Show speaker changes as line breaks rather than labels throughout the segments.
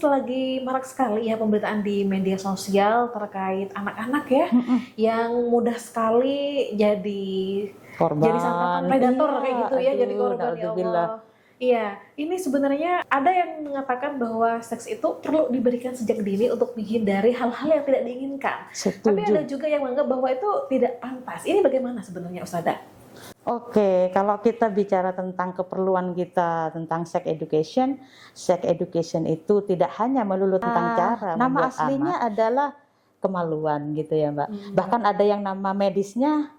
selagi marak sekali ya pemberitaan di media sosial terkait anak-anak ya yang mudah sekali jadi sasaran
Korban,
predator
iya,
kayak gitu ya, jadi
aduh,
korban ya
naudzubillah.
Allah. Iya, ini sebenarnya ada yang mengatakan bahwa seks itu perlu diberikan sejak dini untuk menghindari hal-hal yang tidak diinginkan. Tapi ada
Setuju.
juga yang menganggap bahwa itu tidak pantas. Ini bagaimana sebenarnya Ustazah?
Oke, kalau kita bicara tentang keperluan kita tentang sex education itu tidak hanya melulu tentang cara nama membuat aslinya anak. Adalah kemaluan gitu ya Mbak. Bahkan ada yang nama medisnya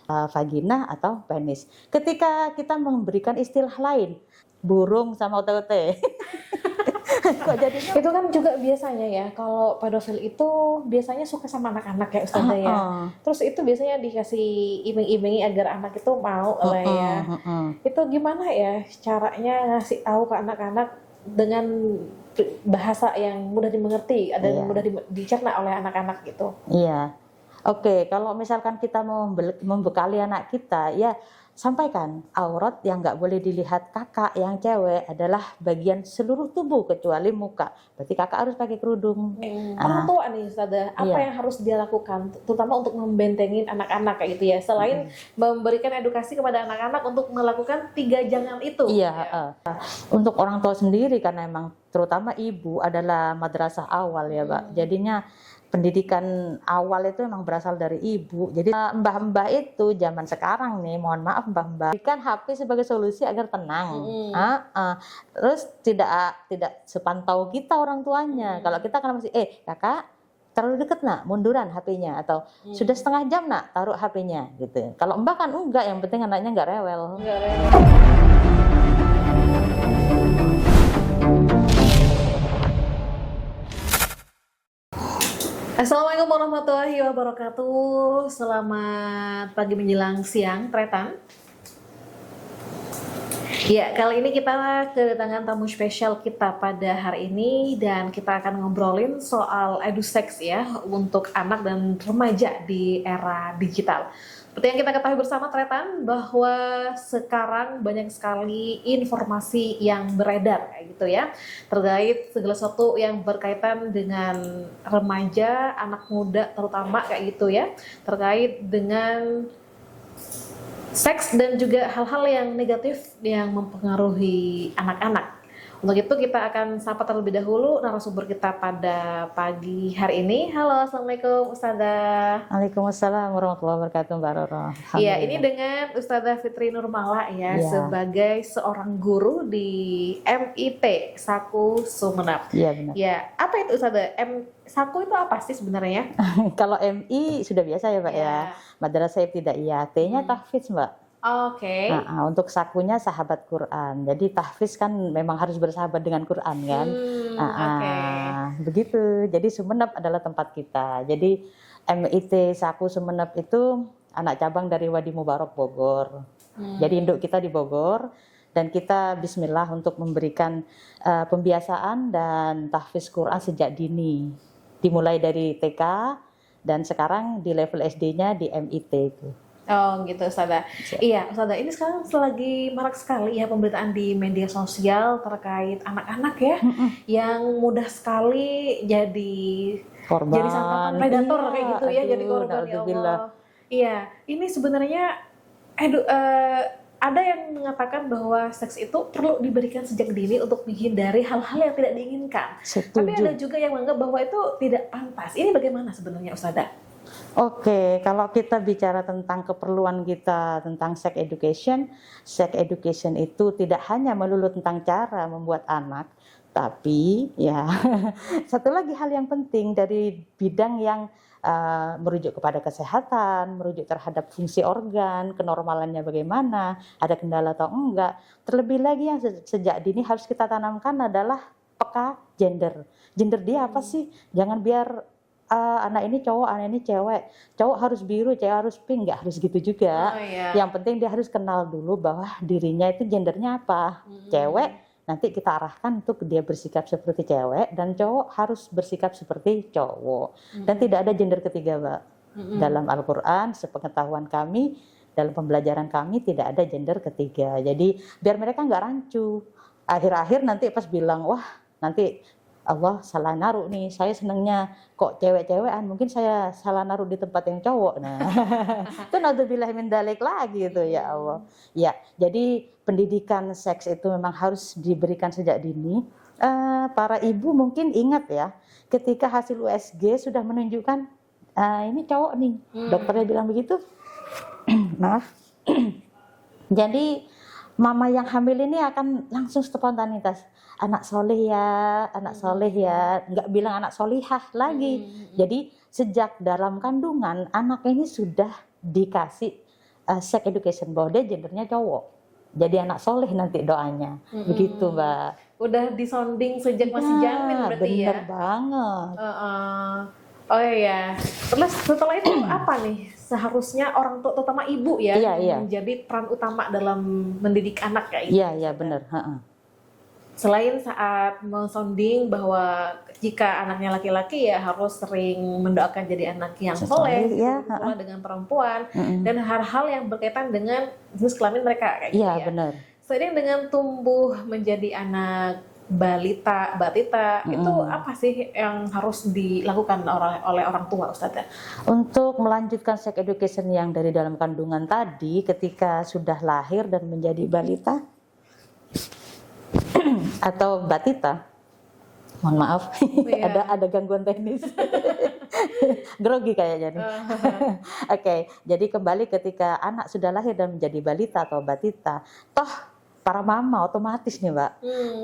vagina atau penis. Ketika kita memberikan istilah lain, burung sama ote-ote. Kok jadinya
Itu kan juga biasanya ya, kalau pedofil itu biasanya suka sama anak-anak ya Ustazah ya. Terus itu biasanya dikasih iming-imingi agar anak itu mau lah ya. Itu gimana ya caranya ngasih tahu ke anak-anak dengan bahasa yang mudah dimengerti dan mudah dicerna oleh anak-anak gitu.
Iya. Oke, kalau misalkan kita mau membekali anak kita, ya sampaikan aurat yang nggak boleh dilihat kakak yang cewek adalah bagian seluruh tubuh kecuali muka. Berarti kakak harus pakai kerudung.
Orang tua nih Ustazah, apa yang harus dia lakukan, terutama untuk membentengin anak-anak kayak gitu ya, selain memberikan edukasi kepada anak-anak untuk melakukan 3 jangan itu.
Iya. Untuk orang tua sendiri karena emang terutama ibu adalah madrasah awal ya Mbak. Jadinya pendidikan awal itu memang berasal dari ibu. Jadi mbah-mbah itu zaman sekarang nih, mohon maaf mbah-mbah, berikan HP sebagai solusi agar tenang. Terus tidak sepantau kita orang tuanya. Kalau kita kan masih kakak terlalu deket nak, munduran HP-nya, atau sudah setengah jam nak, taruh HP-nya gitu. Kalau mbah kan enggak, yang penting anaknya enggak rewel.
Assalamualaikum warahmatullahi wabarakatuh. Selamat pagi menjelang siang, Tretan. Ya, kali ini kita kedatangan tamu spesial kita pada hari ini dan kita akan ngobrolin soal eduseks ya untuk anak dan remaja di era digital. Seperti yang kita ketahui bersama Tretan bahwa sekarang banyak sekali informasi yang beredar kayak gitu ya terkait segala sesuatu yang berkaitan dengan remaja, anak muda terutama kayak gitu ya, terkait dengan seks dan juga hal-hal yang negatif yang mempengaruhi anak-anak. Untuk itu kita akan sapa terlebih dahulu narasumber kita pada pagi hari ini. Halo, Assalamualaikum Ustazah.
Waalaikumsalam warahmatullahi wabarakatuh Mbak Roro.
Iya, ini dengan Ustazah Fitri Nurmala ya, sebagai seorang guru di MIT Saku Sumeneb.
Iya benar.
Ya, apa itu Ustazah? Saku itu apa sih sebenarnya?
Kalau MI sudah biasa ya Mbak ya. Madrasah Ibtidaiyah, T-nya tahfiz Mbak.
Oke.
Untuk sakunya sahabat Quran. Jadi tahfiz kan memang harus bersahabat dengan Quran kan. Begitu. Jadi Sumeneb adalah tempat kita. Jadi MIT Saku Sumeneb itu anak cabang dari Wadi Mubarak Bogor. Jadi induk kita di Bogor dan kita bismillah untuk memberikan pembiasaan dan tahfiz Quran sejak dini. Dimulai dari TK dan sekarang di level SD-nya di MIT itu.
Oh gitu Ustazah. Iya Ustazah, ini sekarang selagi marak sekali ya pemberitaan di media sosial terkait anak-anak ya yang mudah sekali jadi sasaran predator kayak gitu ya, jadi korban ya Allah. Iya, ini sebenarnya ada yang mengatakan bahwa seks itu perlu diberikan sejak dini untuk menghindari hal-hal yang tidak diinginkan. Tapi ada juga yang menganggap bahwa itu tidak pantas. Ini bagaimana sebenarnya Ustazah?
Oke, kalau kita bicara tentang keperluan kita tentang sex education itu tidak hanya melulu tentang cara membuat anak, tapi ya satu lagi hal yang penting dari bidang yang merujuk kepada kesehatan, merujuk terhadap fungsi organ, kenormalannya bagaimana, ada kendala atau enggak. Terlebih lagi yang sejak dini harus kita tanamkan adalah peka gender. Gender dia apa sih? Jangan biar anak ini cowok, anak ini cewek. Cowok harus biru, cewek harus pink, nggak harus gitu juga. Yang penting dia harus kenal dulu bahwa dirinya itu gendernya apa. Cewek, nanti kita arahkan untuk dia bersikap seperti cewek, dan cowok harus bersikap seperti cowok. Dan tidak ada gender ketiga, Mbak. Dalam Al-Quran, sepengetahuan kami, dalam pembelajaran kami tidak ada gender ketiga. Jadi biar mereka nggak rancu. Akhir-akhir nanti pas bilang, wah nanti Allah salah naruh nih, saya senengnya kok cewek-cewekan, mungkin saya salah naruh di tempat yang cowok. Nah, itu naudzubillah min dzalik lagi itu ya Allah. Ya, jadi pendidikan seks itu memang harus diberikan sejak dini. Para ibu mungkin ingat ya, ketika hasil USG sudah menunjukkan ini cowok nih, dokternya bilang begitu. Maaf. Jadi mama yang hamil ini akan langsung spontanitas, anak soleh ya, nggak bilang anak solihah lagi. Jadi sejak dalam kandungan anak ini sudah dikasih sex education bahwa dia gendernya cowok. Jadi anak soleh nanti doanya, begitu Mbak.
Udah disonding sejak masih janin berarti ya?
Bener banget.
Oh iya, terus setelah itu apa nih seharusnya orang tua, terutama ibu ya, menjadi peran utama dalam mendidik anak kayak gitu?
Iya benar.
Selain saat mensonding bahwa jika anaknya laki-laki ya harus sering mendoakan jadi anak yang soleh, pula dengan perempuan, dan hal-hal yang berkaitan dengan jenis kelamin mereka kayak gitu ya.
Benar.
Seiring dengan tumbuh menjadi anak balita, batita, itu apa sih yang harus dilakukan oleh orang tua, Ustazah?
Untuk melanjutkan sex education yang dari dalam kandungan tadi, ketika sudah lahir dan menjadi balita atau batita, mohon maaf, ada gangguan teknis, grogi kayaknya nih. Oke, jadi kembali ketika anak sudah lahir dan menjadi balita atau batita, toh para mama otomatis nih Mbak,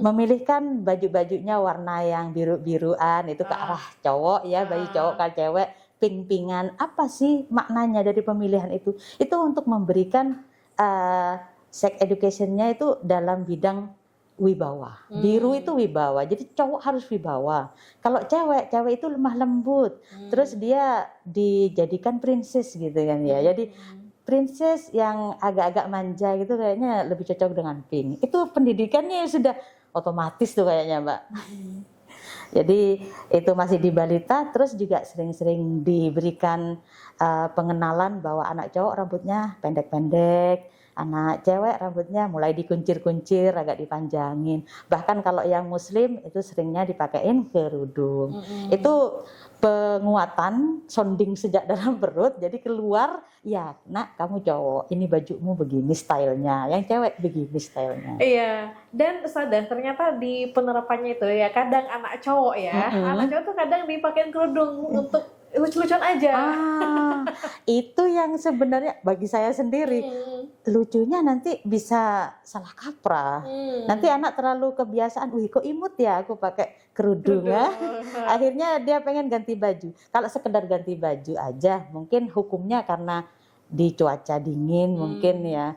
memilihkan baju-bajunya warna yang biru-biruan itu ke arah cowok ya, baju cowok ke cewek, pink-pinkan. Apa sih maknanya dari pemilihan itu? Itu untuk memberikan sex education-nya itu dalam bidang wibawa. Biru itu wibawa, jadi cowok harus wibawa. Kalau cewek itu lemah lembut, terus dia dijadikan princess gitu kan ya. Jadi princess yang agak-agak manja gitu kayaknya lebih cocok dengan pink. Itu pendidikannya sudah otomatis tuh kayaknya Mbak. Jadi itu masih di balita, terus juga sering-sering diberikan pengenalan bahwa anak cowok rambutnya pendek-pendek, anak cewek rambutnya mulai dikuncir-kuncir, agak dipanjangin. Bahkan kalau yang muslim itu seringnya dipakein kerudung. Itu penguatan sounding sejak dalam perut, jadi keluar, ya nak kamu cowok, ini bajumu begini stylenya, yang cewek begini stylenya.
Iya, dan Ustazah ternyata di penerapannya itu ya kadang anak cowok ya, anak cowok tuh kadang dipakein kerudung untuk lucu-lucuan aja.
Itu yang sebenarnya bagi saya sendiri lucunya nanti bisa salah kaprah. Nanti anak terlalu kebiasaan, wih kok imut ya aku pakai kerudung ya. Akhirnya dia pengen ganti baju. Kalau sekedar ganti baju aja, mungkin hukumnya karena di cuaca dingin mungkin ya,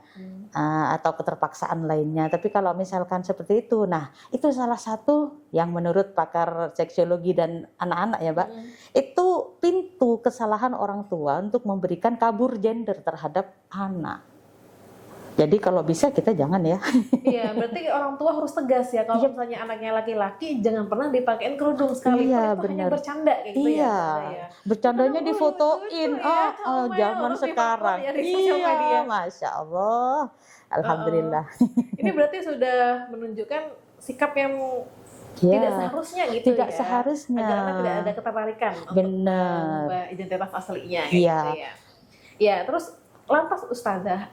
atau keterpaksaan lainnya. Tapi kalau misalkan seperti itu, nah itu salah satu yang menurut pakar seksiologi dan anak-anak ya Mbak, itu pintu kesalahan orang tua untuk memberikan kabur gender terhadap anak. Jadi kalau bisa kita jangan ya.
Iya, berarti orang tua harus tegas ya. Kalau misalnya anaknya laki-laki, jangan pernah dipakein kerudung sekali. Itu hanya bercanda kayak gitu ya.
Bercandanya difotoin. Zaman sekarang. Iya, Masya Allah. Alhamdulillah.
Ini berarti sudah menunjukkan sikap yang tidak seharusnya gitu
tidak seharusnya.
Agar anak tidak ada ketertarikan untuk identitas aslinya.
Iya.
Gitu ya. Ya, terus lantas Ustazah,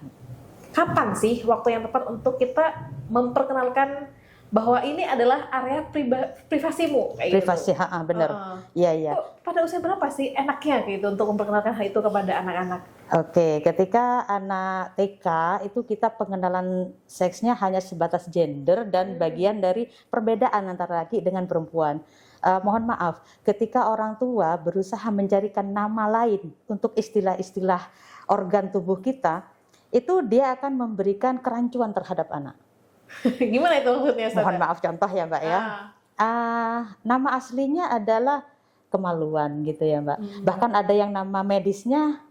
kapan sih waktu yang tepat untuk kita memperkenalkan bahwa ini adalah area privasimu kayak
privasi,
gitu?
Benar. Iya.
Pada usia berapa sih enaknya gitu untuk memperkenalkan hal itu kepada anak-anak?
Oke, ketika anak TK itu kita pengenalan seksnya hanya sebatas gender dan bagian dari perbedaan antara laki dengan perempuan. Mohon maaf, ketika orang tua berusaha mencarikan nama lain untuk istilah-istilah organ tubuh kita, itu dia akan memberikan kerancuan terhadap anak.
Gimana itu maksudnya?
Mohon maaf contoh ya Mbak ya. Nama aslinya adalah kemaluan gitu ya Mbak. Bahkan ada yang nama medisnya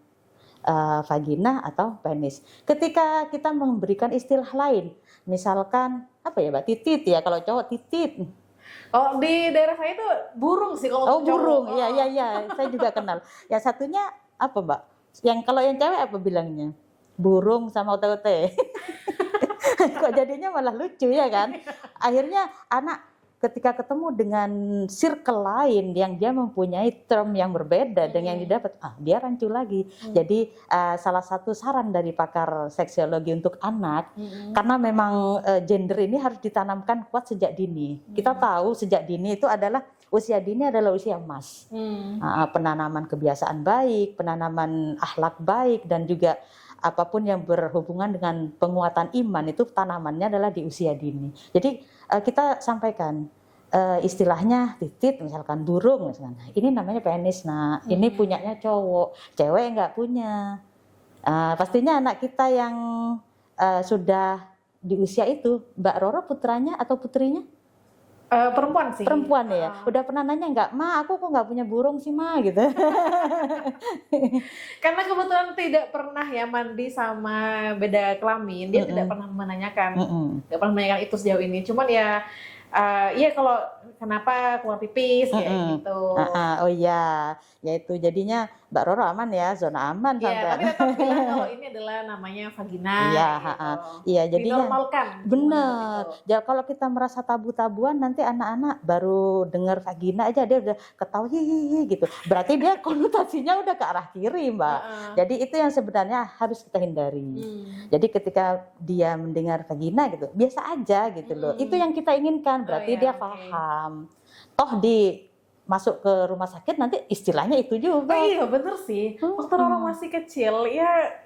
vagina atau penis. Ketika kita memberikan istilah lain, misalkan apa ya Mbak, titit ya, kalau cowok titit.
Oh, di daerah saya itu burung sih kalau cowok.
Burung. Iya, saya juga kenal. Yang satunya apa Mbak? Yang kalau yang cewek apa bilangnya? Burung sama ote-ote. Kok jadinya malah lucu ya kan? Akhirnya anak ketika ketemu dengan circle lain yang dia mempunyai term yang berbeda dengan yang didapat, dia rancu lagi. Jadi salah satu saran dari pakar seksiologi untuk anak, karena memang gender ini harus ditanamkan kuat sejak dini. Kita tahu sejak dini itu adalah usia dini adalah usia emas. Penanaman kebiasaan baik, penanaman akhlak baik, dan juga apapun yang berhubungan dengan penguatan iman itu tanamannya adalah di usia dini. Jadi kita sampaikan istilahnya titit, misalkan burung, misalkan ini namanya penis, nah ini punyanya cowok, cewek nggak punya. Pastinya anak kita yang sudah di usia itu, Mbak Roro putranya atau putrinya?
Perempuan sih.
Perempuan ya. Udah pernah nanya nggak, Ma, aku kok nggak punya burung sih, Ma, gitu.
Karena kebetulan tidak pernah ya mandi sama beda kelamin, dia tidak pernah menanyakan, tidak pernah menanyakan itu sejauh ini. Cuman ya, iya kalau kenapa keluar pipis kayak gitu.
Oh iya, ya itu jadinya Mbak Roro aman ya, zona aman
Iya,
sampai.
tapi tetap bilang kalau ini adalah namanya vagina.
Iya,
gitu.
iya jadinya.
Dinormalkan.
Bener. Ya kalau kita merasa tabu-tabuan, nanti anak-anak baru dengar vagina aja dia udah ketawa hihihi gitu. Berarti dia konotasinya udah ke arah kiri, Mbak. Jadi itu yang sebenarnya harus kita hindari. Jadi ketika dia mendengar vagina gitu, biasa aja gitu loh. Itu yang kita inginkan. Berarti dia paham. Toh masuk ke rumah sakit nanti istilahnya itu juga.
Oh iya bener sih. Waktu orang masih kecil ya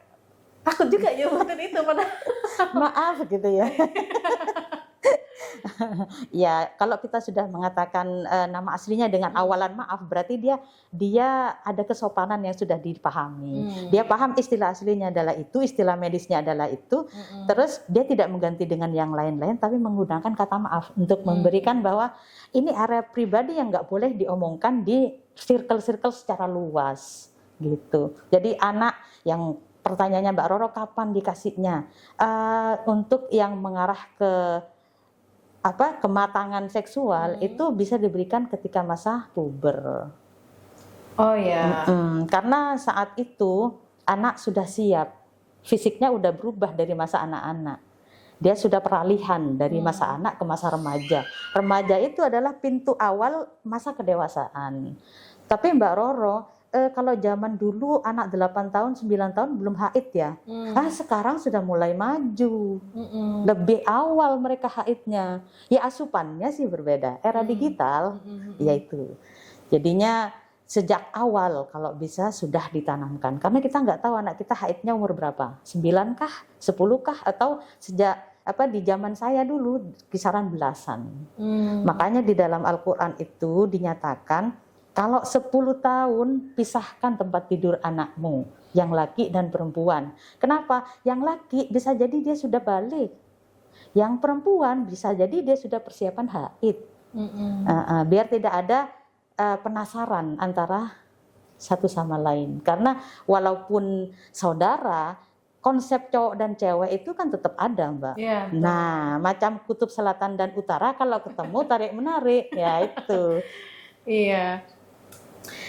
takut juga nyebutin itu padahal.
Maaf gitu ya. Ya, kalau kita sudah mengatakan nama aslinya dengan awalan maaf, berarti dia ada kesopanan yang sudah dipahami. Dia paham istilah aslinya adalah itu, istilah medisnya adalah itu. Terus dia tidak mengganti dengan yang lain-lain, tapi menggunakan kata maaf untuk memberikan bahwa ini area pribadi yang nggak boleh diomongkan di circle-circle secara luas, gitu. Jadi anak yang pertanyaannya Mbak Roro kapan dikasihnya, untuk yang mengarah ke kematangan seksual itu bisa diberikan ketika masa puber.
Oh ya.
Karena saat itu anak sudah siap, fisiknya udah berubah dari masa anak-anak. Dia sudah peralihan dari masa anak ke masa remaja. Remaja itu adalah pintu awal masa kedewasaan. Tapi Mbak Roro, kalau zaman dulu anak 8 tahun, 9 tahun belum haid ya. Sekarang sudah mulai maju. Lebih awal mereka haidnya. Ya asupannya sih berbeda. Era digital, yaitu. Jadinya sejak awal kalau bisa sudah ditanamkan. Karena kita nggak tahu anak kita haidnya umur berapa. 9 kah? 10 kah? Atau sejak di zaman saya dulu kisaran belasan. Makanya di dalam Al-Quran itu dinyatakan kalau 10 tahun pisahkan tempat tidur anakmu, yang laki dan perempuan. Kenapa? Yang laki bisa jadi dia sudah balik. Yang perempuan bisa jadi dia sudah persiapan haid. Biar tidak ada penasaran antara satu sama lain. Karena walaupun saudara, konsep cowok dan cewek itu kan tetap ada, Mbak.
Yeah.
Nah, macam kutub selatan dan utara kalau ketemu tarik-menarik, ya itu.
Iya.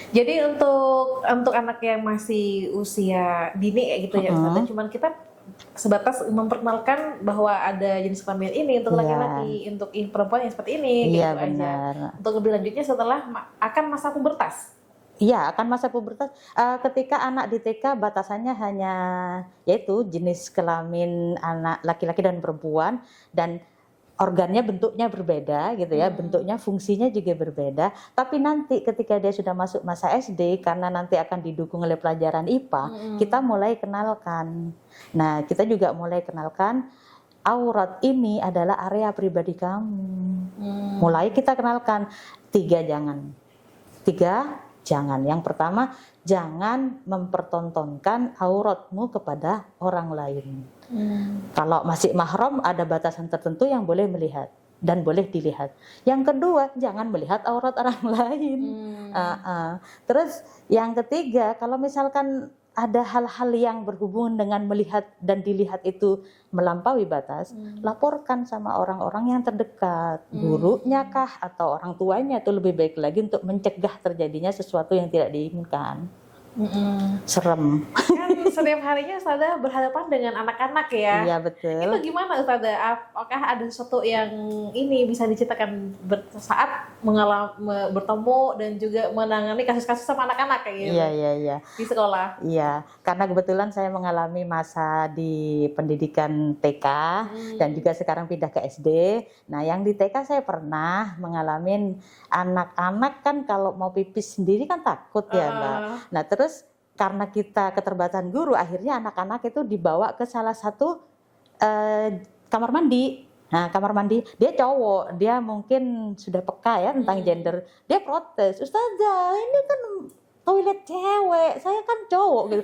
Jadi untuk anak yang masih usia dini kayak gitu ya, cuman kita sebatas memperkenalkan bahwa ada jenis kelamin ini untuk laki-laki, untuk perempuan yang seperti ini, gitu aja. Untuk lebih lanjutnya setelah akan masa pubertas.
Iya, akan masa pubertas. Ketika anak di TK batasannya hanya yaitu jenis kelamin anak laki-laki dan perempuan, dan organnya bentuknya berbeda gitu ya, bentuknya fungsinya juga berbeda. Tapi nanti ketika dia sudah masuk masa SD, karena nanti akan didukung oleh pelajaran IPA, kita mulai kenalkan. Nah, kita juga mulai kenalkan aurat ini adalah area pribadi kamu. Mulai kita kenalkan 3 jangan. Yang pertama, jangan mempertontonkan auratmu kepada orang lain. Kalau masih mahram ada batasan tertentu yang boleh melihat dan boleh dilihat. Yang kedua, jangan melihat aurat orang lain. Terus yang ketiga, kalau misalkan ada hal-hal yang berhubungan dengan melihat dan dilihat itu melampaui batas, laporkan sama orang-orang yang terdekat, gurunya kah atau orang tuanya, itu lebih baik lagi untuk mencegah terjadinya sesuatu yang tidak diinginkan. Serem.
Kan setiap harinya Ustazah berhadapan dengan anak-anak ya.
Iya
Itu
betul.
gimana Ustazah? Apakah ada sesuatu yang ini bisa diceritakan saat bertemu dan juga menangani kasus-kasus sama anak-anak kayak gitu
Iya.
di sekolah?
Iya, karena kebetulan saya mengalami masa di pendidikan TK dan juga sekarang pindah ke SD. Nah, yang di TK saya pernah mengalami anak-anak kan kalau mau pipis sendiri kan takut ya, Mbak.
Ah,
Nah, terus karena kita keterbatasan guru, akhirnya anak-anak itu dibawa ke salah satu kamar mandi. Nah, kamar mandi, dia cowok, dia mungkin sudah peka ya tentang gender. Dia protes, Ustazah, ini kan toilet cewek, saya kan cowok gitu.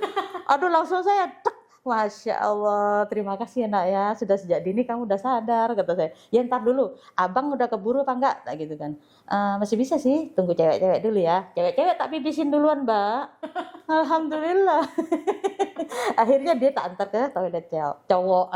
Aduh, langsung saya tek. Masya Allah, terima kasih ya nak ya, sudah sejak dini kamu udah sadar, kata saya. Ya ntar dulu, abang udah keburu apa enggak, tak gitu kan. Masih bisa sih, tunggu cewek-cewek dulu ya. Cewek-cewek tak pipisin duluan, Mbak. Alhamdulillah. Akhirnya dia tak antar ke toilet cowok.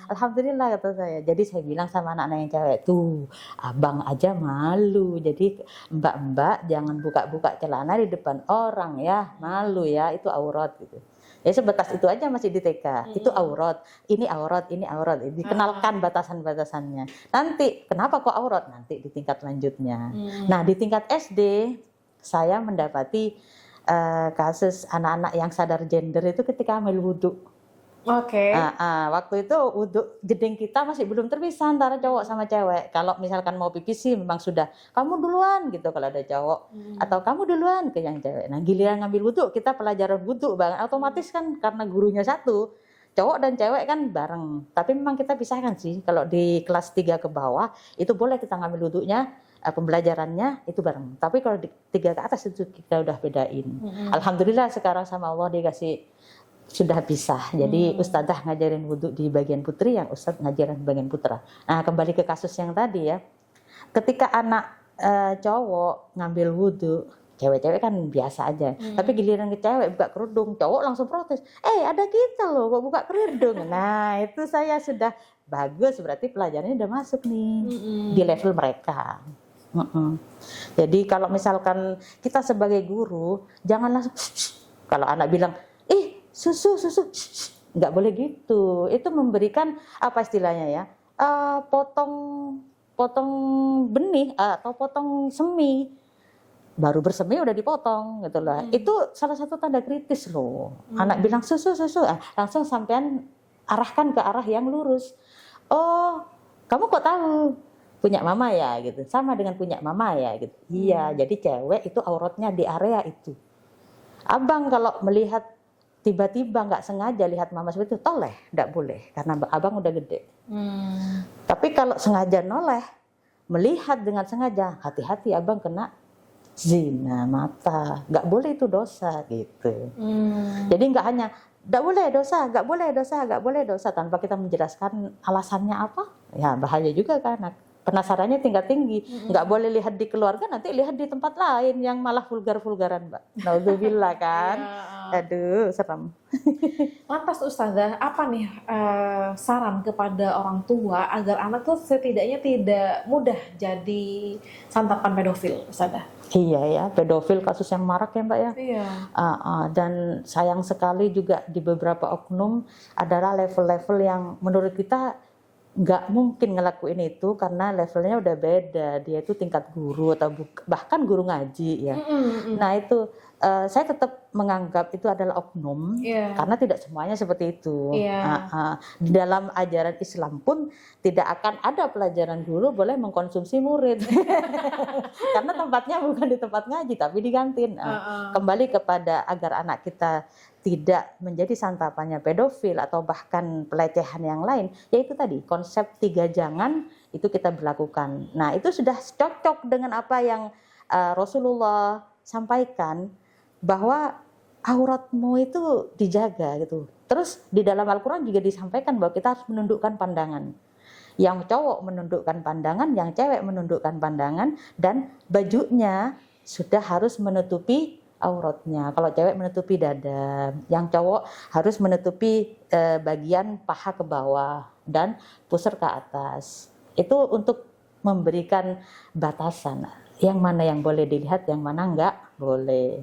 Alhamdulillah, kata saya. Jadi saya bilang sama anak-anak yang cewek, tuh abang aja malu. Jadi mbak-mbak jangan buka-buka celana di depan orang ya, malu ya, itu aurat gitu. Ya sebatas itu aja masih di TK. Itu aurat, ini aurat, ini aurat. Dikenalkan batasan-batasannya. Nanti kenapa kok aurat? Nanti di tingkat lanjutnya. Nah, di tingkat SD saya mendapati kasus anak-anak yang sadar gender itu ketika ambil wudhu.
Oke.
Waktu itu wudhu jeding kita masih belum terpisah antara cowok sama cewek. Kalau misalkan mau pipis sih memang sudah kamu duluan gitu kalau ada cowok, atau kamu duluan ke yang cewek. Nah, giliran ngambil wudhu kita pelajaran wudhu banget, otomatis kan karena gurunya satu, cowok dan cewek kan bareng. Tapi memang kita pisahkan sih. Kalau di kelas 3 ke bawah itu boleh kita ngambil wudhunya, pembelajarannya itu bareng. Tapi kalau di 3 ke atas itu kita udah bedain. Alhamdulillah sekarang sama Allah dikasih sudah pisah. Jadi ustadzah ngajarin wudhu di bagian putri, yang ustadz ngajarin di bagian putra. Nah, kembali ke kasus yang tadi ya. Ketika anak cowok ngambil wudhu, cewek-cewek kan biasa aja. Tapi giliran ke cewek buka kerudung, cowok langsung protes. Ada kita loh kok buka kerudung. Nah, itu saya sudah bagus, berarti pelajarannya udah masuk nih di level mereka. Jadi kalau misalkan kita sebagai guru, jangan langsung kalau anak bilang, susu, nggak boleh gitu. Itu memberikan apa istilahnya ya? Potong benih atau potong semi. Baru bersemi udah dipotong gitu lah. Itu salah satu tanda kritis loh. Anak bilang susu, langsung sampean arahkan ke arah yang lurus. Oh, kamu kok tahu? Punya mama ya gitu. Sama dengan punya mama ya gitu. Iya, jadi cewek itu auratnya di area itu. Abang kalau melihat tiba-tiba nggak sengaja lihat mama seperti itu, toleh, nggak boleh karena abang udah gede. Tapi kalau sengaja noleh, melihat dengan sengaja, hati-hati abang kena zina mata, nggak boleh, itu dosa gitu. Jadi nggak hanya nggak boleh dosa, nggak boleh dosa, nggak boleh dosa tanpa kita menjelaskan alasannya apa, ya bahaya juga kan. Penasarannya tingkat tinggi, nggak boleh lihat di keluarga, nanti lihat di tempat lain yang malah vulgar-vulgaran, Mbak. Nauzubillah kan. Aduh, serem.
Lantas Ustazah, apa nih saran kepada orang tua agar anak tuh setidaknya tidak mudah jadi santapan pedofil, Ustazah?
Iya ya, pedofil kasus yang marak ya Mbak ya.
Iya.
Dan sayang sekali juga di beberapa oknum adalah level-level yang menurut kita nggak mungkin ngelakuin itu karena levelnya udah beda. Dia itu tingkat guru atau bahkan guru ngaji ya. Nah itu saya tetap menganggap itu adalah oknum karena tidak semuanya seperti itu. Di dalam ajaran Islam pun tidak akan ada pelajaran guru boleh mengkonsumsi murid karena tempatnya bukan di tempat ngaji tapi di kantin. Kembali kepada agar anak kita tidak menjadi santapannya pedofil atau bahkan pelecehan yang lain, yaitu tadi konsep 3 jangan itu kita berlakukan. Nah itu sudah cocok dengan apa yang Rasulullah sampaikan, bahwa auratmu itu dijaga gitu. Terus di dalam Al-Quran juga disampaikan bahwa kita harus menundukkan pandangan. Yang cowok menundukkan pandangan, yang cewek menundukkan pandangan, dan bajunya sudah harus menutupi auratnya. Kalau cewek menutupi dada, yang cowok harus menutupi bagian paha ke bawah dan pusar ke atas. Itu untuk memberikan batasan. Yang mana yang boleh dilihat, yang mana enggak boleh.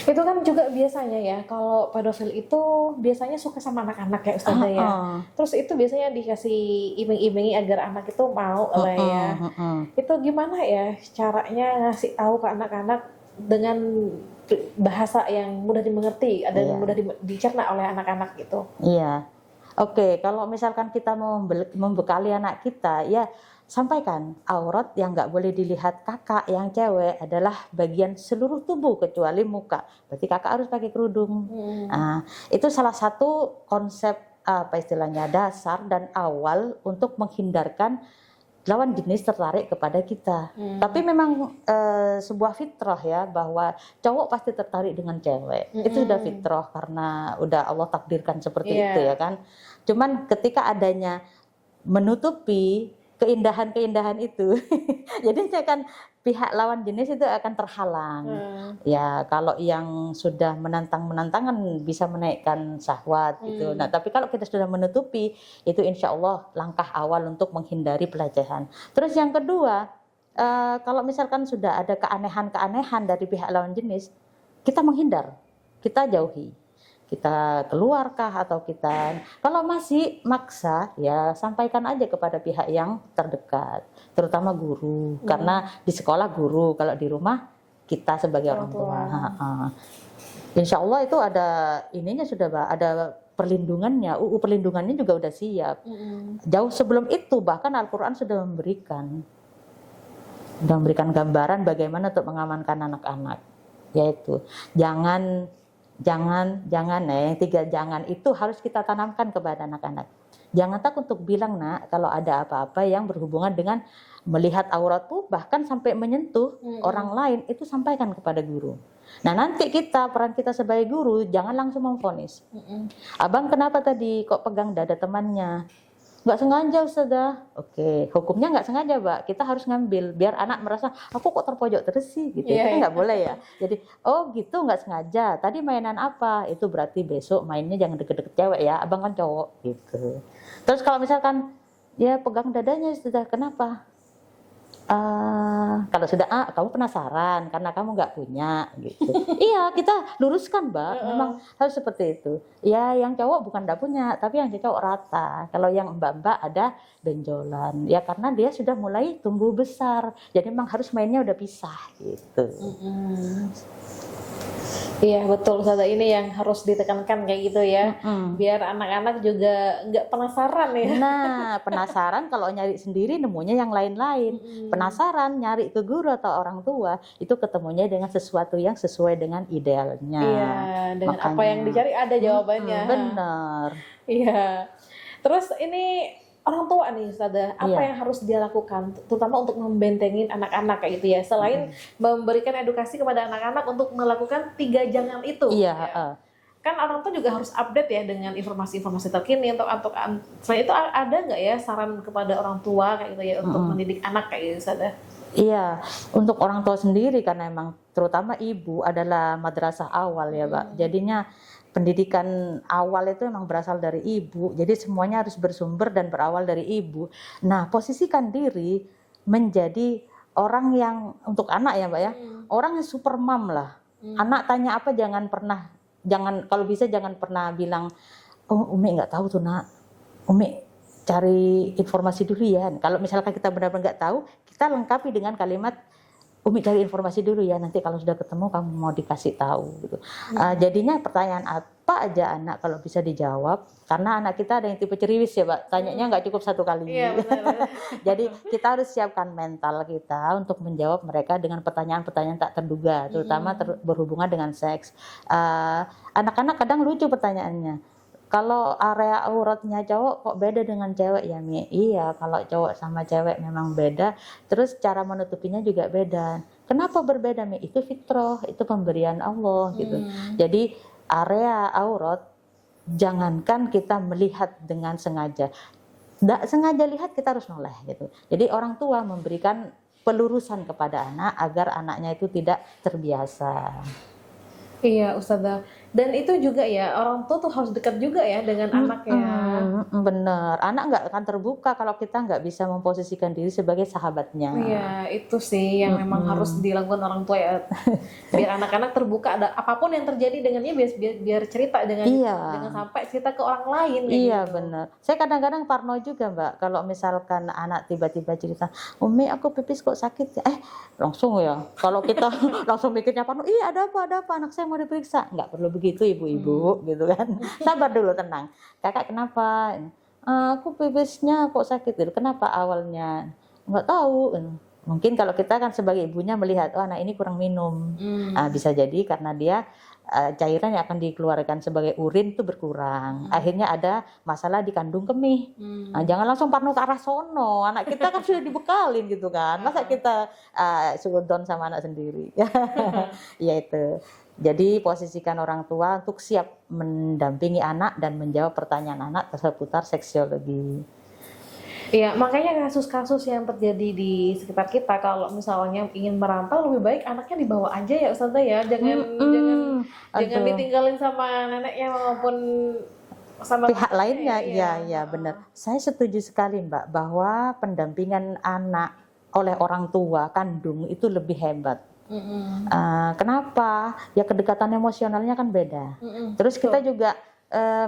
Itu kan juga biasanya ya, kalau pedofil itu biasanya suka sama anak-anak ya Ustazah ya. Terus itu biasanya dikasih iming-imingi agar anak itu mau lah ya. Itu gimana ya caranya ngasih tahu ke anak-anak dengan bahasa yang mudah dimengerti dan
Iya.
mudah dicerna oleh anak-anak gitu.
Iya. Oke, kalau misalkan kita mau membekali anak kita, ya sampaikan aurat yang nggak boleh dilihat kakak yang cewek adalah bagian seluruh tubuh kecuali muka. Berarti kakak harus pakai kerudung. Nah, itu salah satu konsep apa istilahnya dasar dan awal untuk menghindarkan lawan jenis tertarik kepada kita. Tapi memang sebuah fitrah ya bahwa cowok pasti tertarik dengan cewek. Itu sudah fitrah karena udah Allah takdirkan seperti itu ya kan. Cuman ketika adanya menutupi keindahan-keindahan itu, jadi kan pihak lawan jenis itu akan terhalang. Ya kalau yang sudah menantang-menantang kan bisa menaikkan syahwat gitu. Nah tapi kalau kita sudah menutupi itu insya Allah langkah awal untuk menghindari pelecehan. Terus yang kedua, kalau misalkan sudah ada keanehan-keanehan dari pihak lawan jenis, kita menghindar, kita jauhi. Kita keluarkah atau kita, kalau masih maksa ya sampaikan aja kepada pihak yang terdekat, terutama guru, karena di sekolah guru, kalau di rumah kita sebagai orang tua. Insya Allah itu ada ininya sudah Mbak, ada perlindungannya, UU perlindungannya juga udah siap. Jauh sebelum itu bahkan Al-Quran sudah memberikan gambaran bagaimana untuk mengamankan anak-anak, yaitu jangan yang 3 jangan itu harus kita tanamkan kepada anak-anak. Jangan takut untuk bilang nak kalau ada apa-apa yang berhubungan dengan melihat aurat tuh bahkan sampai menyentuh orang lain, itu sampaikan kepada guru. Nah nanti peran kita sebagai guru jangan langsung memvonis. Abang kenapa tadi kok pegang dada temannya? Nggak sengaja Ustazah. Oke, hukumnya nggak sengaja Mbak, kita harus ngambil biar anak merasa aku kok terpojok terus sih gitu. Itu nggak boleh ya. Jadi oh gitu nggak sengaja, tadi mainan apa, itu berarti besok mainnya jangan deket-deket cewek ya, abang kan cowok gitu. Terus kalau misalkan ya pegang dadanya sudah kenapa, kalau sudah kamu penasaran karena kamu nggak punya gitu. Iya kita luruskan Mbak, memang harus seperti itu ya. Yang cowok bukan nggak punya, tapi yang cowok rata. Kalau yang mbak-mbak ada benjolan ya karena dia sudah mulai tumbuh besar, jadi memang harus mainnya udah pisah gitu.
Iya betul Ustazah, ini yang harus ditekankan kayak gitu ya, biar anak-anak juga nggak penasaran ya.
Nah penasaran kalau nyari sendiri nemunya yang lain-lain, penasaran nyari ke guru atau orang tua itu ketemunya dengan sesuatu yang sesuai dengan idealnya.
Iya, dengan apa yang dicari ada jawabannya.
Benar.
Iya. Terus ini orang tua nih Ustazah, apa yang harus dia lakukan terutama untuk membentengin anak-anak kayak gitu ya, selain memberikan edukasi kepada anak-anak untuk melakukan 3 jangan itu.
Iya.
Kan orang tua juga harus update ya dengan informasi-informasi terkini. Untuk selain itu ada nggak ya saran kepada orang tua kayak gitu ya untuk mendidik anak kayak gitu Ustazah?
Iya, untuk orang tua sendiri karena emang terutama ibu adalah madrasah awal ya Mbak. Jadinya pendidikan awal itu memang berasal dari ibu, jadi semuanya harus bersumber dan berawal dari ibu. Nah, posisikan diri menjadi orang yang untuk anak ya Mbak ya, orang yang super mom lah. Anak tanya apa jangan kalau bisa jangan pernah bilang, oh Umi nggak tahu tuh nak, Umi cari informasi dulu ya. Kalau misalkan kita benar-benar nggak tahu, kita lengkapi dengan kalimat Umi cari informasi dulu ya, nanti kalau sudah ketemu kamu mau dikasih tahu gitu. Jadinya pertanyaan apa aja anak kalau bisa dijawab, karena anak kita ada yang tipe ceriwis ya Pak, tanyanya nggak cukup 1 kali.
Iya, benar.
Jadi kita harus siapkan mental kita untuk menjawab mereka dengan pertanyaan-pertanyaan tak terduga, terutama berhubungan dengan seks. Anak-anak kadang lucu pertanyaannya. Kalau area auratnya cowok kok beda dengan cewek ya Mi? Iya, kalau cowok sama cewek memang beda. Terus cara menutupinya juga beda. Kenapa berbeda Mi? Itu fitrah, itu pemberian Allah gitu. Jadi area aurat jangankan kita melihat dengan sengaja. Nggak sengaja lihat kita harus noleh gitu. Jadi orang tua memberikan pelurusan kepada anak agar anaknya itu tidak terbiasa.
Iya Ustazah, Dan itu juga ya, orang tua tuh harus dekat juga ya dengan anaknya.
Bener, anak nggak akan terbuka kalau kita nggak bisa memposisikan diri sebagai sahabatnya.
Iya, itu sih yang memang harus dilakukan orang tua ya. Biar anak-anak terbuka, ada apapun yang terjadi dengannya biar cerita dengan sampai cerita ke orang lain kayak
Iya
gitu.
bener. Saya kadang-kadang parno juga Mbak, kalau misalkan anak tiba-tiba cerita, Umi aku pipis kok sakit ya, langsung ya. Kalau kita langsung mikirnya parno, iya ada apa anak saya mau diperiksa. Nggak perlu begitu ibu-ibu gitu kan. Sabar dulu, tenang. Kakak kenapa? Aku pipisnya kok sakit gitu. Kenapa awalnya? Nggak tahu. Mungkin kalau kita kan sebagai ibunya melihat, oh anak ini kurang minum. Bisa jadi karena dia cairan yang akan dikeluarkan sebagai urin itu berkurang. Akhirnya ada masalah di kandung kemih. Jangan langsung parno ke arah sono. Anak kita kan sudah dibekalin gitu kan. Masa kita sudon sama anak sendiri. Ya itu. Jadi posisikan orang tua untuk siap mendampingi anak dan menjawab pertanyaan anak seputar seksiologi.
Iya, makanya kasus-kasus yang terjadi di sekitar kita, kalau misalnya ingin merantau, lebih baik anaknya dibawa aja ya Ustazah ya, jangan ditinggalin sama neneknya maupun sama
pihak lainnya. Iya benar. Saya setuju sekali Mbak bahwa pendampingan anak oleh orang tua kandung itu lebih hebat. Kenapa? Ya kedekatan emosionalnya kan beda. Terus kita juga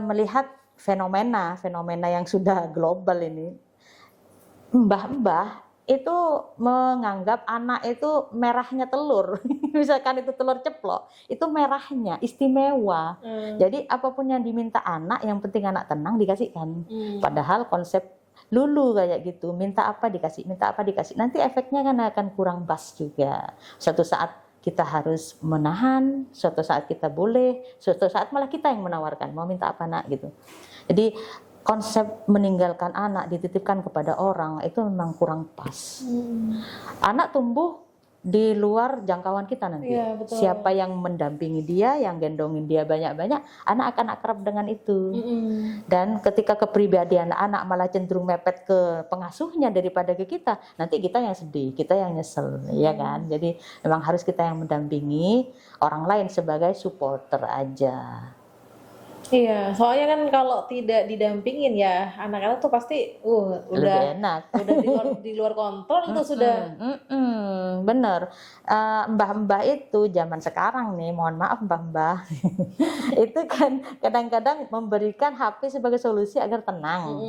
melihat fenomena yang sudah global ini. Mbah-mbah itu menganggap anak itu merahnya telur. Misalkan itu telur ceplok, itu merahnya istimewa. Jadi apapun yang diminta anak, yang penting anak tenang dikasihkan. Padahal konsep lulu kayak gitu, minta apa dikasih, nanti efeknya kan akan kurang pas juga. Suatu saat kita harus menahan, suatu saat kita boleh, suatu saat malah kita yang menawarkan mau minta apa nak gitu. Jadi konsep meninggalkan anak dititipkan kepada orang itu memang kurang pas. Anak tumbuh di luar jangkauan kita nanti.
Iya, betul.
Siapa yang mendampingi dia, yang gendongin dia banyak-banyak, anak akan akrab dengan itu. Dan ketika kepribadian anak malah cenderung mepet ke pengasuhnya daripada ke kita, nanti kita yang sedih, kita yang nyesel, ya kan? Jadi memang harus kita yang mendampingi, orang lain sebagai supporter aja.
Iya, soalnya kan kalau tidak didampingin ya anak-anak tuh pasti
Lebih enak.
udah di luar kontrol itu sudah.
Bener. Mbah-mbah itu zaman sekarang nih, mohon maaf mbah-mbah, itu kan kadang-kadang memberikan HP sebagai solusi agar tenang.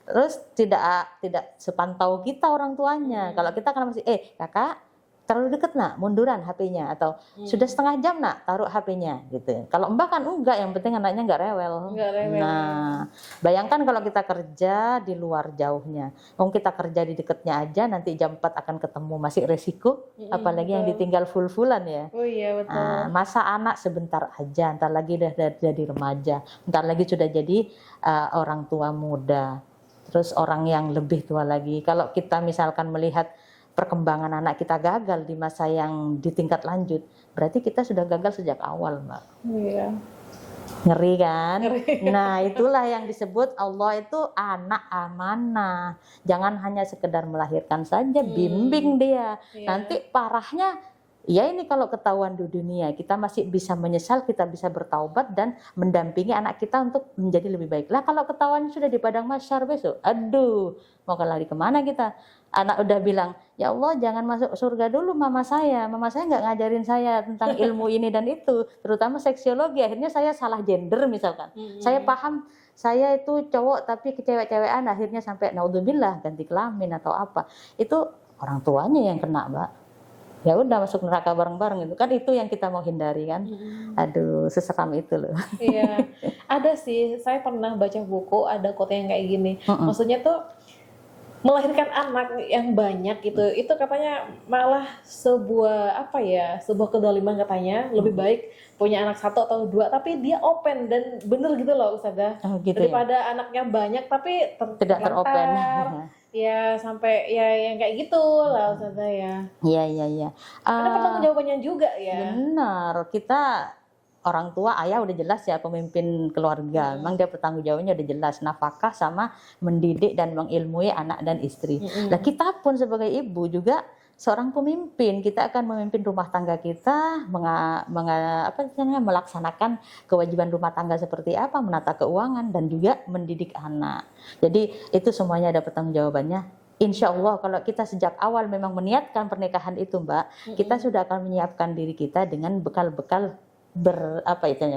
Terus tidak sepantau kita orang tuanya. Kalau kita kan masih kakak terlalu deket nak, munduran HP-nya, atau sudah setengah jam nak, taruh HP-nya gitu. Kalau mbak kan enggak, yang penting anaknya enggak rewel. Nah, bayangkan kalau kita kerja di luar jauhnya, kita kerja di deketnya aja, nanti jam 4 akan ketemu, masih resiko, apalagi yang ditinggal full-fullan ya.
Oh iya betul.
Masa anak sebentar aja, ntar lagi udah jadi remaja, ntar lagi sudah jadi orang tua muda, terus orang yang lebih tua lagi. Kalau kita misalkan melihat perkembangan anak kita gagal di masa yang di tingkat lanjut, berarti kita sudah gagal sejak awal, Mbak.
Iya.
Ngeri kan? Nah, itulah yang disebut Allah itu anak amanah. Jangan hanya sekedar melahirkan saja, bimbing dia. Nanti parahnya, ya ini kalau ketahuan di dunia, kita masih bisa menyesal, kita bisa bertaubat dan mendampingi anak kita untuk menjadi lebih baik. Lah kalau ketahuan sudah di padang mahsyar besok, aduh, mau lari kemana kita? Anak udah bilang, ya Allah jangan masuk surga dulu mama saya nggak ngajarin saya tentang ilmu ini dan itu, terutama seksiologi. Akhirnya saya salah gender misalkan. Saya paham saya itu cowok tapi kecewek-cewekan, akhirnya sampai naudzubillah ganti kelamin atau apa. Itu orang tuanya yang kena, Mbak. Ya udah masuk neraka bareng-bareng itu kan, itu yang kita mau hindari kan. Aduh, seseram itu loh.
Iya, ada sih, saya pernah baca buku, ada quote yang kayak gini. Maksudnya tuh melahirkan anak yang banyak gitu, itu katanya malah sebuah kedoliman katanya. Lebih baik punya anak 1 atau 2 tapi dia open dan bener gitu loh Ustazah, daripada anaknya banyak tapi
tidak teropen.
Ya sampai ya yang kayak gitu lah Ustazah ya.
Iya.
Ada pertanggungjawabannya juga ya.
Benar, kita orang tua, ayah udah jelas ya pemimpin keluarga. Memang dia pertanggungjawabannya udah jelas, nafkah sama mendidik dan mengilmui anak dan istri. Nah kita pun sebagai ibu juga seorang pemimpin, kita akan memimpin rumah tangga kita, melaksanakan kewajiban rumah tangga seperti apa, menata keuangan dan juga mendidik anak. Jadi itu semuanya ada pertanggungjawabannya. Insya Allah kalau kita sejak awal memang meniatkan pernikahan itu, Mbak, kita sudah akan menyiapkan diri kita dengan bekal-bekal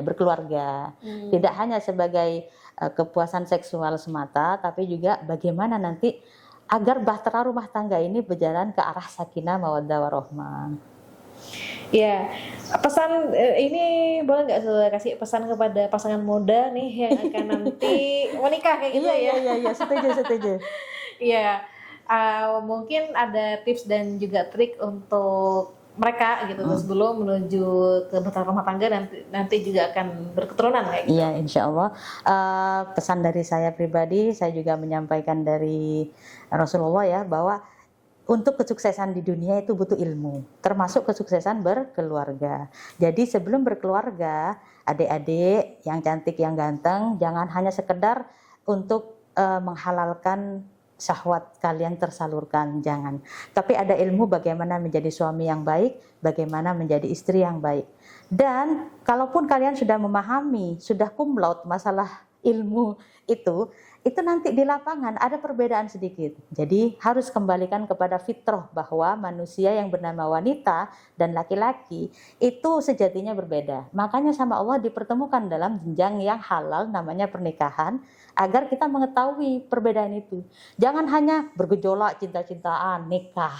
berkeluarga. Tidak hanya sebagai kepuasan seksual semata, tapi juga bagaimana nanti agar bahtera rumah tangga ini berjalan ke arah sakinah mawaddah warahmah.
Ya, pesan ini boleh nggak saya kasih pesan kepada pasangan muda nih yang akan nanti menikah kayak gitu ya?
Iya, setuju.
Iya, mungkin ada tips dan juga trik untuk mereka gitu sebelum menuju ke bahtera rumah tangga nanti juga akan berketurunan kayak gitu.
Iya, insya Allah. Pesan dari saya pribadi, saya juga menyampaikan dari Rasulullah ya, bahwa untuk kesuksesan di dunia itu butuh ilmu, termasuk kesuksesan berkeluarga. Jadi sebelum berkeluarga, adik-adik yang cantik, yang ganteng, jangan hanya sekedar untuk menghalalkan syahwat kalian tersalurkan, jangan. Tapi ada ilmu bagaimana menjadi suami yang baik, bagaimana menjadi istri yang baik. Dan kalaupun kalian sudah memahami, sudah cum laude masalah ilmu itu nanti di lapangan ada perbedaan sedikit. Jadi harus kembalikan kepada fitrah bahwa manusia yang bernama wanita dan laki-laki itu sejatinya berbeda. Makanya sama Allah dipertemukan dalam jenjang yang halal namanya pernikahan, agar kita mengetahui perbedaan itu. Jangan hanya bergejolak cinta-cintaan, nikah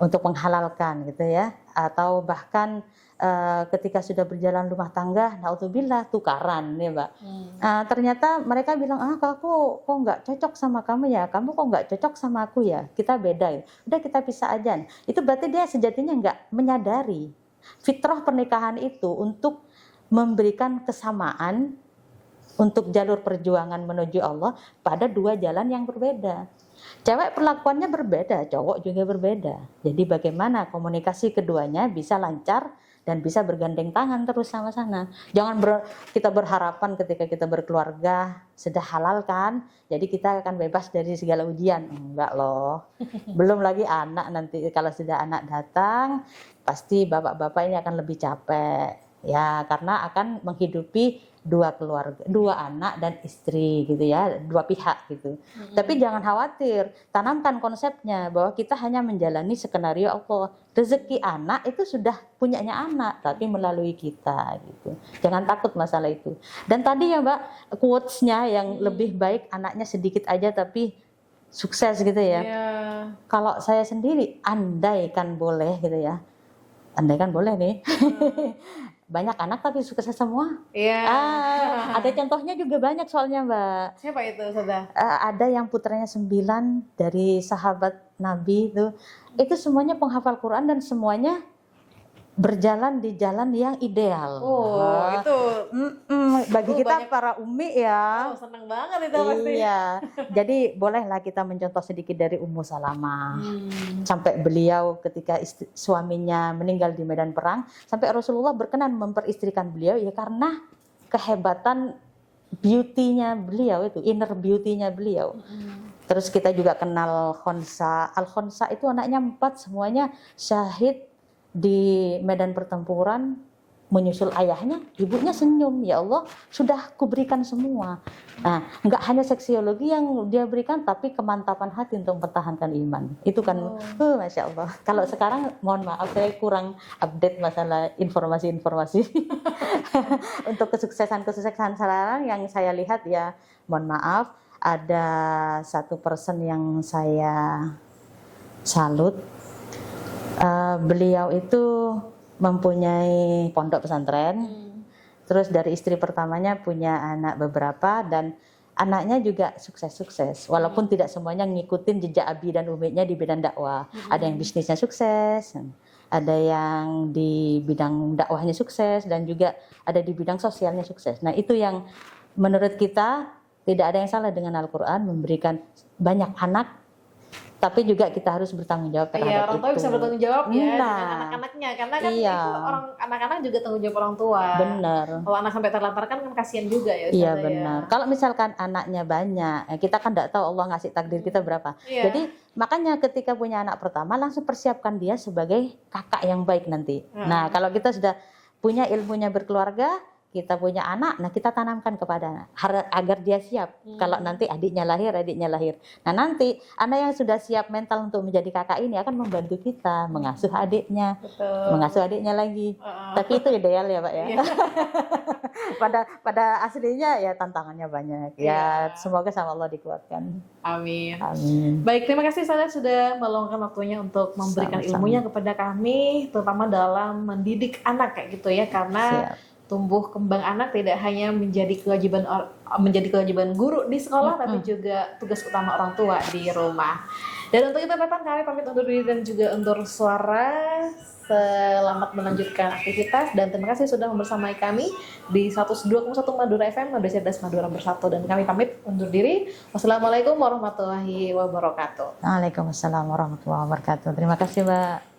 untuk menghalalkan gitu ya. Atau bahkan ketika sudah berjalan rumah tangga, naudzubillah tukaran ya Mbak. Ternyata mereka bilang, aku kok nggak cocok sama kamu ya, kamu kok nggak cocok sama aku ya, kita beda ya. Udah kita pisah aja. Itu berarti dia sejatinya nggak menyadari fitrah pernikahan itu untuk memberikan kesamaan untuk jalur perjuangan menuju Allah pada dua jalan yang berbeda. Cewek perlakuannya berbeda, cowok juga berbeda. Jadi bagaimana komunikasi keduanya bisa lancar dan bisa bergandeng tangan terus sama-sama. Jangan kita berharapan ketika kita berkeluarga sudah halal kan, jadi kita akan bebas dari segala ujian. Enggak loh. Belum lagi anak nanti, kalau sudah anak datang, pasti bapak-bapak ini akan lebih capek. Ya, karena akan menghidupi dua keluarga, dua anak dan istri gitu ya, dua pihak gitu. Tapi jangan khawatir, tanamkan konsepnya bahwa kita hanya menjalani skenario Allah. Rezeki anak itu sudah punyanya anak, tapi melalui kita gitu. Jangan takut masalah itu. Dan tadi ya Mbak, quotes-nya yang lebih baik anaknya sedikit aja tapi sukses gitu ya. Kalau saya sendiri, andaikan boleh gitu ya. Andaikan boleh nih. Banyak anak tapi sukses semua. Ada contohnya juga banyak soalnya Mbak.
Siapa itu sudah?
Ada yang putranya 9 dari sahabat Nabi itu semuanya penghafal Quran dan semuanya berjalan di jalan yang ideal.
Itu
bagi kita para umi ya.
Senang banget itu pasti.
Iya. Jadi bolehlah kita mencontoh sedikit dari Ummu Salamah. Sampai beliau ketika suaminya meninggal di medan perang, sampai Rasulullah berkenan memperistrikan beliau ya karena kehebatan beauty-nya beliau itu, inner beauty-nya beliau. Terus kita juga kenal Khonsa. Al-Khonsa itu anaknya 4, semuanya syahid di medan pertempuran, menyusul ayahnya, ibunya senyum, ya Allah sudah kuberikan semua. Nah, nggak hanya seksiologi yang dia berikan, tapi kemantapan hati untuk mempertahankan iman. Itu kan, Masya Allah. Kalau sekarang, mohon maaf saya kurang update masalah informasi-informasi. Untuk kesuksesan sekarang yang saya lihat ya, mohon maaf, ada satu person yang saya salut. Beliau itu mempunyai pondok pesantren, terus dari istri pertamanya punya anak beberapa dan anaknya juga sukses-sukses, walaupun tidak semuanya ngikutin jejak abi dan umiknya di bidang dakwah. Ada yang bisnisnya sukses, ada yang di bidang dakwahnya sukses, dan juga ada di bidang sosialnya sukses. Nah itu yang menurut kita tidak ada yang salah dengan Al-Quran memberikan banyak anak tapi juga kita harus bertanggung jawab
Iya,
terhadap
orang tua
itu.
bisa bertanggung jawab ya dengan
Nah,
anak-anaknya, karena kan
iya.
itu anak-anak juga tanggung jawab orang tua.
Benar.
Kalau anak sampai terlantarkan kan kasihan juga ya
Iya
Ustazah ya.
benar. Kalau misalkan anaknya banyak, kita kan tidak tahu Allah ngasih takdir kita berapa.
Iya.
Jadi makanya ketika punya anak pertama langsung persiapkan dia sebagai kakak yang baik nanti. Nah, kalau kita sudah punya ilmunya berkeluarga, kita punya anak, nah kita tanamkan kepada anak agar dia siap. Kalau nanti adiknya lahir. Nah nanti anak yang sudah siap mental untuk menjadi kakak ini akan membantu kita mengasuh adiknya,
Betul.
mengasuh adiknya lagi. Tapi itu ideal ya Pak ya.
Iya.
pada aslinya ya tantangannya banyak. Ya semoga sama Allah dikuatkan.
Amin.
Amin.
Baik, terima kasih Ustazah sudah meluangkan waktunya untuk memberikan
Sama-sama.
ilmunya kepada kami, terutama dalam mendidik anak kayak gitu ya, karena
Siap.
tumbuh kembang anak tidak hanya menjadi kewajiban guru di sekolah, tapi juga tugas utama orang tua di rumah. Dan untuk itu teman kami pamit undur diri dan juga undur suara. Selamat melanjutkan aktivitas dan terima kasih sudah membersamai kami di 102,1 Madura FM, Madura Cerdas Madura Bersatu, dan kami pamit undur diri. Wassalamualaikum warahmatullahi wabarakatuh.
Waalaikumsalam warahmatullahi wabarakatuh. Terima kasih Mbak.